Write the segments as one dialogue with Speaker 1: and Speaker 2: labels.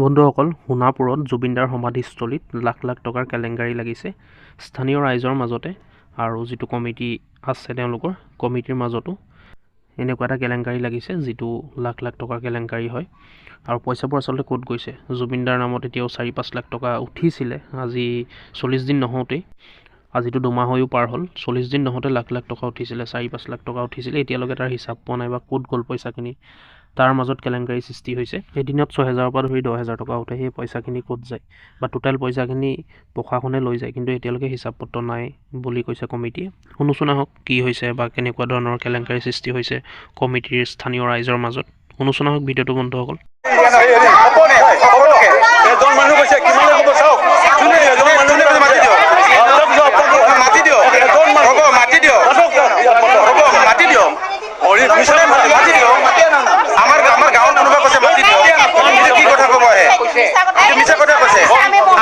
Speaker 1: বন্ধুসকল, সোণাপুৰত জুবিনদাৰ সমাধিস্থলীত লাখ লাখ টকাৰ কেলেংকাৰী লাগিছে। স্থানীয় ৰাইজৰ মাজতে আৰু যিটো কমিটি আছে তেওঁলোকৰ কমিটিৰ মাজতো এনেকুৱা এটা কেলেংকাৰী লাগিছে যিটো লাখ লাখ টকাৰ কেলেংকাৰী হয়। আৰু পইচাবোৰ আচলতে ক'ত গৈছে? জুবিনদাৰ নামত এতিয়াও 4-5 লাখ টকা উঠিছিলে। আজি 40 দিন নহওঁতেই, আজিতো 2 মাহ হৈও পাৰ হ'ল, 40 দিন নহওঁতে লাখ লাখ টকা উঠিছিলে, 4-5 লাখ টকা উঠিছিলে। এতিয়ালৈকে তাৰ হিচাপ পোৱা নাই বা ক'ত গ'ল পইচাখিনি, তাৰ মাজত কেলেংকাৰী সৃষ্টি হৈছে। এদিনত 6,000ৰ পৰা ধৰি 10,000 টকা উঠে। সেই পইচাখিনি ক'ত যায় বা টোটেল পইচাখিনি প্ৰশাসনে লৈ যায়, কিন্তু এতিয়ালৈকে হিচাপ পত্ৰ নাই বুলি কৈছে কমিটিয়ে। শুনোচোন আহক কি হৈছে বা কেনেকুৱা ধৰণৰ কেলেংকাৰী সৃষ্টি হৈছে কমিটিৰ স্থানীয় ৰাইজৰ মাজত। শুনোচোন আহক ভিডিঅ'টো বন্ধুসকল।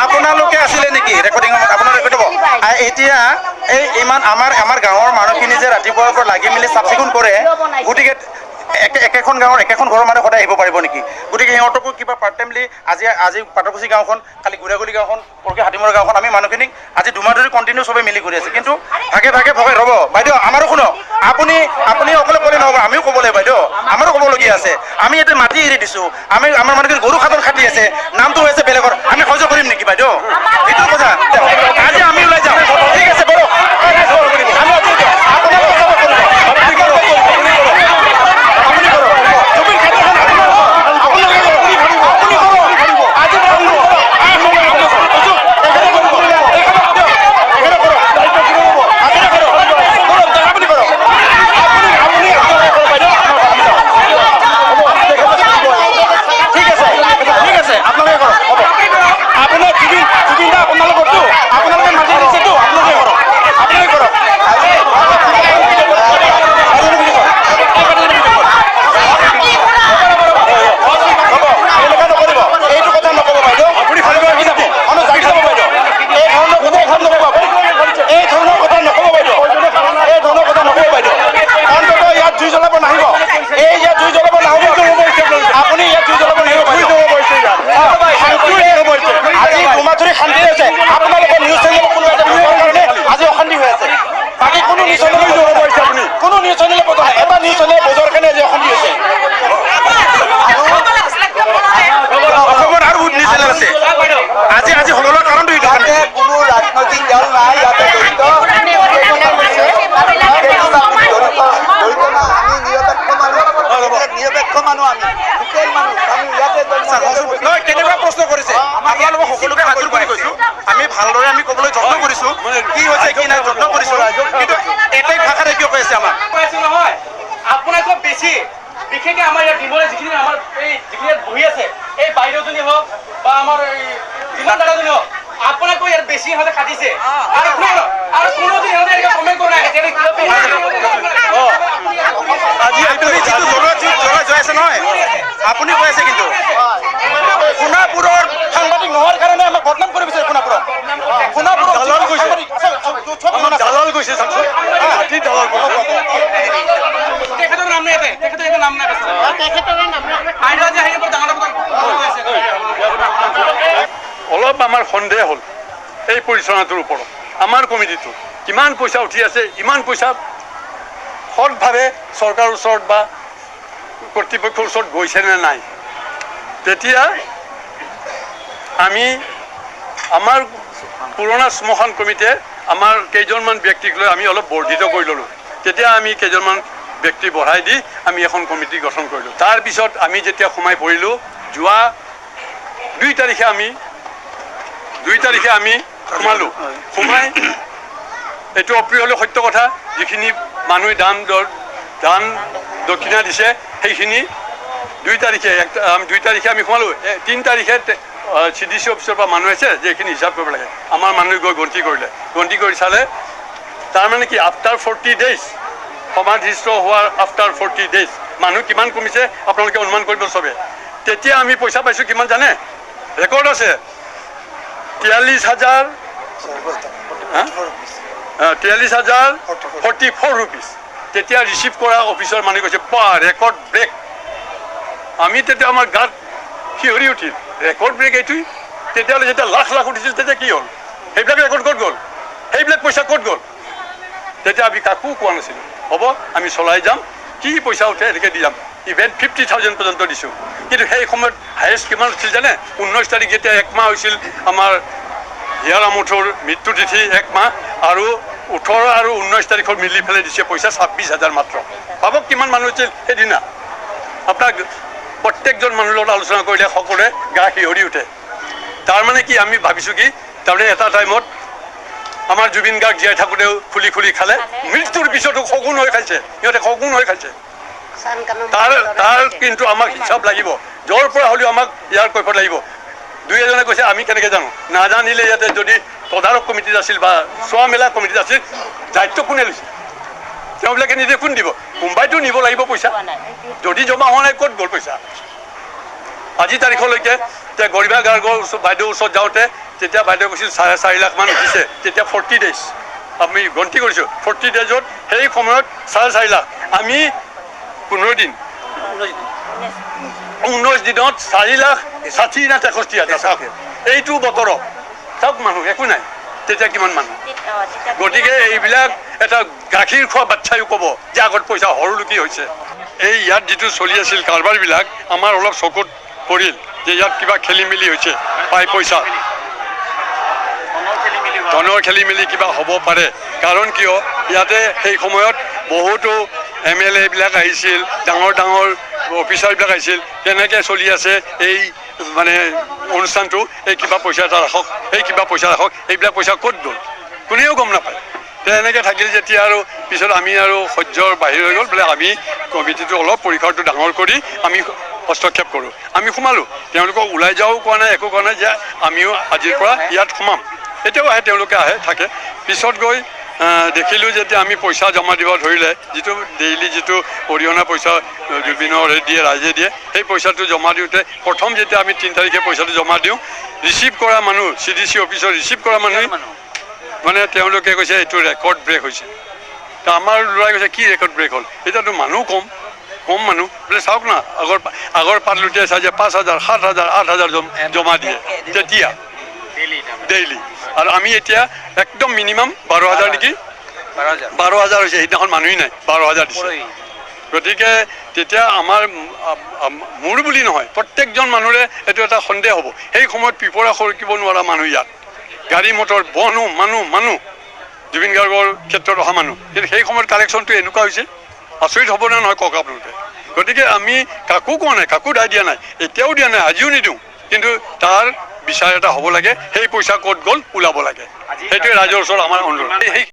Speaker 2: আপোনালোকে আছিলে নেকি ৰেকৰ্ডিং? আপোনালোকে এতিয়া এই ইমান আমাৰ গাঁৱৰ মানুহখিনি যে ৰাতিপুৱাৰ পৰা লাগি মেলি চাফ চিকুণ কৰে, গতিকে একেখন গাঁৱৰ একেখন ঘৰৰ মানুহ সদায় আহিব পাৰিব নেকি? গতিকে সিহঁতকো কিবা পাৰ্ট টাইমলি আজি পাটকুছি গাঁওখন, কালি গুড়াগুলি গাঁওখন, পৰহি হাতীমৰা গাঁওখন, আমি মানুহখিনিক আজি 2 মাহ ধৰি কণ্টিনিউ চবে মিলি কৰি আছে। কিন্তু ভাগে ভাগে ৰ'ব বাইদেউ, আমাৰো শুনক, আপুনি অকলে ক'লে নহ'ব, আমিও ক'ব লাগিব বাইদেউ, আমাৰো ক'বলগীয়া আছে। আমি ইয়াতে মাটি এৰি দিছোঁ, আমাৰ মানুহখিনি গৰু খাটৰ খাটি আছে, নামটো হৈছে বেলেগৰ, আমি সহ্য কৰিম নেকি বাইদেউ? এইটো কথা। আজি আমি ওলাই যাওঁ, ঠিক আছে বাৰু। আজি হলৰ কাৰণটো এইটো কোনো ৰাজনৈতিক দল নাই ইয়াতে জড়িত। নিৰপেক্ষ মানুহ, আমি লোকেল মানুহ, আমি ইয়াতে কেনেকুৱা প্ৰশ্ন কৰিছে আপোনালোকক সকলোকে হাজিৰ কৰি কৈছো। আমি ভালদৰে আমি ক'বলৈ যত্ন কৰিছো, কি হৈছে কি নাই যত্ন কৰিছো, কিন্তু এটাই ভাষাৰে কিয় কৈ আছে আমাক নহয় আপোনাতকৈ বেছি। বিশেষকৈ আমাৰ ইয়াত ডিমৰে যিখিনি আমাৰ এই যিখিনি ইয়াত বহি আছে, এই বাইদেউজনী হওক বা আমাৰ এই যিমান দাদাজনী হওক, আপোনাতকৈ ইয়াত বেছি সিহঁতে কাটিছে। আৰু কোনোদিন সিহঁতে এনেকৈ কমেণ্ট কৰা নাই। আজি আপুনি যিটো জ্বলাই যাই আছে নহয়, আপুনি কৈ আছে কিন্তু সোণাপুৰৰ সাংবাদিক নোহোৱাৰ কাৰণে আমাক বদনাম কৰি বিচাৰে। সোণাপুৰৰ দালাল গৈছে, দালাল গৈছে, তেখেতৰ নাম নাই, তেখেতৰ নাম নাই,
Speaker 3: অলপ আমাৰ সন্দেহ হ'ল এই পৰিচালনাটোৰ ওপৰত। আমাৰ কমিটিটো কিমান পইচা উঠি আছে, ইমান পইচা সৎভাৱে চৰকাৰৰ ওচৰত বা কৰ্তৃপক্ষৰ ওচৰত গৈছে নে নাই। তেতিয়া আমি আমাৰ পুৰণা শ্মশান কমিটিয়ে আমাৰ কেইজনমান ব্যক্তিক লৈ আমি অলপ বৰ্ধিত কৰি ল'লোঁ। তেতিয়া আমি কেইজনমান ব্যক্তি বঢ়াই দি আমি এখন কমিটি গঠন কৰিলোঁ। তাৰপিছত আমি যেতিয়া সোমাই পৰিলোঁ, যোৱা 2 তাৰিখে আমি সোমালোঁ। সোমাই এইটো অপ্ৰিয় হ'লেও সত্য কথা, যিখিনি মানুহে দান দক্ষিণা দিছে সেইখিনি 2 তাৰিখে আমি সোমালোঁ। 3 তাৰিখে CDC অফিচৰ পৰা মানুহ আছে যে এইখিনি হিচাপ কৰিব লাগে। আমাৰ মানুহে গৈ গন্তি কৰিলে, গন্তি কৰি চালে তাৰমানে কি আফটাৰ 40 ডেইজ, সমাধিস্থ হোৱাৰ আফটাৰ 40 ডেইজ মানুহ কিমান কমিছে আপোনালোকে অনুমান কৰিব চবে। তেতিয়া আমি পইচা পাইছোঁ কিমান জানে? ৰেকৰ্ড আছে 43,044 rupees. তেতিয়া ৰিচিভ কৰা অফিচৰ মানুহে কৈছে বা ৰেকৰ্ড ব্ৰেক। আমি তেতিয়া আমাৰ গাত শিহৰি উঠিল। ৰেকৰ্ড ব্ৰেক এইটোৱেই। তেতিয়াহ'লে যেতিয়া লাখ লাখ উঠিছিল তেতিয়া কি হ'ল? সেইবিলাক ৰেকৰ্ড ক'ত গ'ল? সেইবিলাক পইচা ক'ত গ'ল? তেতিয়া আমি কাকো কোৱা নাছিলোঁ, হ'ব আমি চলাই যাম, কি পইচা উঠে এনেকৈ দি যাম। ইভেন 50,000 পৰ্যন্ত দিছোঁ। কিন্তু সেই সময়ত হায়েষ্ট কিমান উঠিছিল জানে? 19 তাৰিখ যেতিয়া 1 মাহ হৈছিল আমাৰ হিয়াৰ আমঠুৰ মৃত্যু তিথি 1 মাহ, আৰু 18 আৰু 19 তাৰিখৰ মিলি পেলাই দিছে পইচা 26,000 মাত্ৰ। ভাবক কিমান মানুহ হৈছিল সেইদিনা। আপোনাক প্ৰত্যেকজন মানুহৰ লগত আলোচনা কৰিলে সকলোৱে গা শিয়ৰি উঠে। তাৰমানে কি আমি ভাবিছোঁ কি, তাৰমানে এটা টাইমত আমাৰ জুবিন গাৰ্গ জীয়াই থাকোঁতেও খুলি খুলি খালে, মৃত্যুৰ পিছতো শগুন হৈ খাইছে, সিহঁতে শগুন হৈ খাইছে। তাৰ কিন্তু আমাক হিচাপ লাগিব, য'ৰ পৰা হ'লেও আমাক ইয়াৰ কৈফত লাগিব। দুই এজনে কৈছে আমি কেনেকৈ জানো, নাজানিলে ইয়াতে যদি তদাৰক কমিটিত আছিল বা চোৱা মেলা কমিটিত আছিল, দায়িত্ব কোনে লৈছে? তেওঁবিলাকে নিজে কোন দিব? কোনোবাইতো নিব লাগিব পইচা। যদি জমা হোৱা নাই ক'ত গ'ল পইচা? আজি তাৰিখলৈকে এতিয়া গৰিমা গাৰ্গৰ বাইদেউৰ ওচৰত যাওঁতে তেতিয়া বাইদেউ কৈছিল 4.5 লাখ মান উঠিছে। তেতিয়া 40 ডেইজ আমি গন্তি কৰিছোঁ। 40 ডেইজত সেই সময়ত 4.5 লাখ, আমি 15 দিন 19 দিনত 4,60,000 না 63,000 চাওক। এইটো বতৰত চাওক মানুহ একো নাই, তেতিয়া কিমান মানুহ। গতিকে এইবিলাক এটা গাখীৰ খোৱা বাচ্ছাইও ক'ব যে আগত পইচা সৰলুকি হৈছে। এই ইয়াত যিটো চলি আছিল কাৰবাৰবিলাক আমাৰ অলপ চকুত পৰিল যে ইয়াত কিবা খেলি মেলি হৈছে, পাই পইচা ধনৰ খেলি মেলি কিবা হ'ব পাৰে। কাৰণ কিয়, ইয়াতে সেই সময়ত বহুতো MLA বিলাক আহিছিল, ডাঙৰ ডাঙৰ অফিচাৰবিলাক আহিছিল। কেনেকৈ চলি আছে এই মানে অনুষ্ঠানটো, এই কিবা পইচা এটা ৰাখক, এই কিবা পইচা ৰাখক, এইবিলাক পইচা ক'ত গ'ল কোনেও গম নাপায়। এনেকৈ থাকিল যেতিয়া আৰু পিছত আমি আৰু সহ্যৰ বাহিৰ হৈ গ'ল বোলে আমি কমিটিটো অলপ পৰিসৰটো ডাঙৰ কৰি আমি হস্তক্ষেপ কৰোঁ। আমি সোমালোঁ, তেওঁলোকক ওলাই যাওঁ কোৱা নাই, একো কোৱা নাই যে আমিও আজিৰ পৰা ইয়াত সোমাম। এতিয়াও আহে, তেওঁলোকে আহে থাকে। পিছত গৈ দেখিলোঁ যেতিয়া আমি পইচা জমা দিব ধৰিলে, যিটো ডেইলি যিটো অৰিহণা পইচা জুবিনৰ দিয়ে, ৰাইজে দিয়ে, সেই পইচাটো জমা দিওঁতে প্ৰথম যেতিয়া আমি 3 তাৰিখে পইচাটো জমা দিওঁ, ৰিচিভ কৰা মানুহ CDC অফিচৰ ৰিচিভ কৰা মানুহে মানে তেওঁলোকে কৈছে এইটো ৰেকৰ্ড ব্ৰেক হৈছে। ত আমাৰ ল'ৰাই কৈছে কি ৰেকৰ্ড ব্ৰেক হ'ল? এতিয়াতো মানুহ কম মানুহ বোলে চাওক না, আগৰ পাত লুটিয়াই চাই যে 5,000, 7,000, 8,000 জমা দিয়ে তেতিয়া ডেইলি। আৰু আমি এতিয়া একদম মিনিমাম 12,000 নেকি, 12,000 হৈছে। সেইদিনাখন মানুহেই নাই, 12,000 দিছে। গতিকে তেতিয়া আমাৰ মোৰ বুলি নহয়, প্ৰত্যেকজন মানুহৰে এইটো এটা সন্দেহ হ'ব। সেই সময়ত পিপৰা সৰকিব নোৱাৰা মানুহ ইয়াত, গাড়ী মটৰ মানুহ জুবিন গাৰ্গৰ ক্ষেত্ৰত অহা মানুহ। কিন্তু সেই সময়ত কালেকশ্যনটো এনেকুৱা হৈছিল, আচৰিত হ'ব নে নহয় কওক আপোনালোকে। গতিকে আমি কাকো কোৱা নাই, কাকো দায় দিয়া নাই, এতিয়াও দিয়া নাই, আজিও নিদিওঁ। কিন্তু তাৰ বিচাৰ এটা হ'ব লাগে, সেই পইচা ক'ত গ'ল ওলাব লাগে। সেইটোৱে ৰাইজৰ ওচৰত আমাৰ অনুৰোধ।